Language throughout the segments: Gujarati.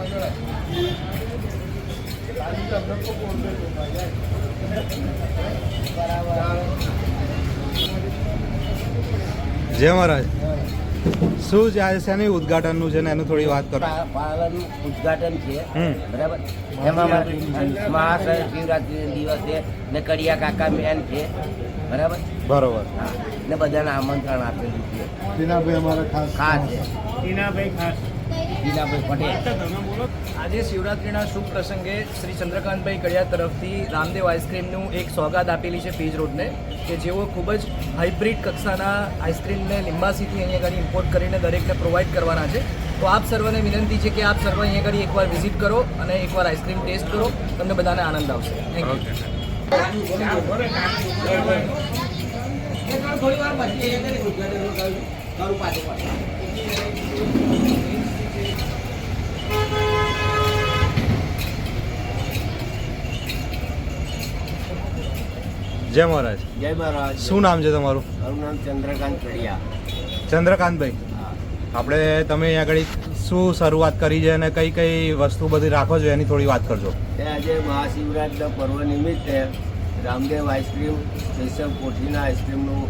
જય મહારાજ. શું છે આજે શેની ઉદઘાટનનું છે ને એનું થોડી વાત કરો. પાર્લરનું ઉદઘાટન છે બરાબર. એમાં મહાશિવરાત્રી દિવસે ને કડિયા કાકા મેન છે બરાબર. બરોબર. હા ને બધાને આમંત્રણ આપેલું છે. ટીનાભાઈ અમારા ખાસ છે ટીનાભાઈ પટેલ. આજે શિવરાત્રિના શુભ પ્રસંગે શ્રી ચંદ્રકાંતભાઈ કડિયા તરફથી રામદેવ આઈસ્ક્રીમનું એક સોગાદ આપેલી છે પીજ રોડને, કે જેઓ ખૂબ જ હાઇબ્રિડ કક્ષાના આઈસ્ક્રીમને લિંબાસીથી અહીંયા આગળ ઇમ્પોર્ટ કરીને દરેકને પ્રોવાઈડ કરવાના છે. તો આપ સર્વને વિનંતી છે કે આપ સર્વ અહીંયા આગળ એકવાર વિઝિટ કરો અને એકવાર આઈસ્ક્રીમ ટેસ્ટ કરો, તમને બધાને આનંદ આવશે. Thank you. જય મહારાજ. જય મહારાજ. શું નામ છે તમારું? મારું નામ ચંદ્રકાંત કડિયા. ચંદ્રકાંતભાઈ, આપણે તમે અહીંયા આગળ શું શરૂઆત કરી છે અને કઈ કઈ વસ્તુ બધી રાખો છો એની થોડી વાત કરજો. આજે મહાશિવરાત્રિના પર્વ નિમિત્તે રામદેવ આઈસ્ક્રીમ સ્પેશિયલ કોઠીના આઈસ્ક્રીમનું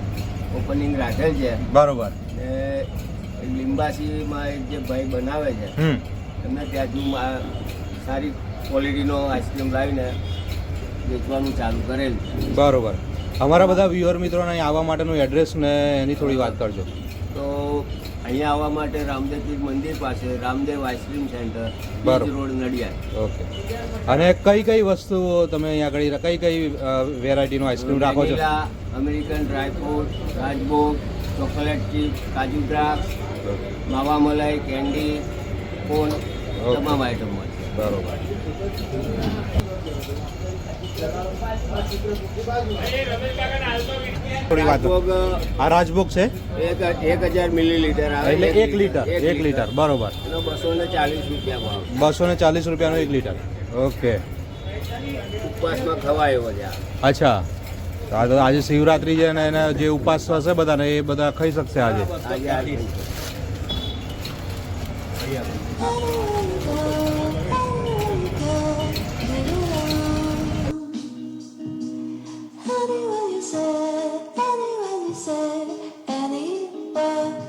ઓપનિંગ રાખેલ છે. બરોબર. એ લિંબાસીમાં એક જે ભાઈ બનાવે છે એમને ત્યાંથી સારી ક્વોલિટીનો આઈસ્ક્રીમ લાવીને વેચવાનું ચાલુ કરેલ. બરોબર. અમારા બધા વ્યુઅર મિત્રોને અહીં આવવા માટેનું એડ્રેસ ને એની થોડી વાત કરજો. તો અહીંયા આવવા માટે રામદેવ પીર મંદિર પાસે રામદેવ આઈસ્ક્રીમ સેન્ટર, બરોબર, રોડ, નડિયાદ. ઓકે. અને કઈ કઈ વસ્તુઓ તમે અહીંયા આગળ કઈ વેરાયટીનું આઈસ્ક્રીમ રાખો છો? અમેરિકન ડ્રાયફ્રૂટ, રાજભોગ, ચોકલેટ ચીપ, કાજુ દ્રાક્ષ, માવા મલાઈ, કેન્ડી, કોન, તમામ આઈટમો છે. બરોબર. થોડી વાત. આ રાજભોગ છે 1000 મિલીલીટર આવે એટલે 1 લીટર. 1 લીટર. બરોબર. એનો 240 રૂપિયા ભાવ. 240 રૂપિયાનો 1 લીટર. ઓકે. ઉપવાસમાં ખવાય એવો છે. અચ્છા. તો આજે શિવરાત્રી છે ને એના જે ઉપવાસ હશે બધાને એ બધા ખાઈ શકશે આજે. Anywhere you say, anywhere you say, anywhere.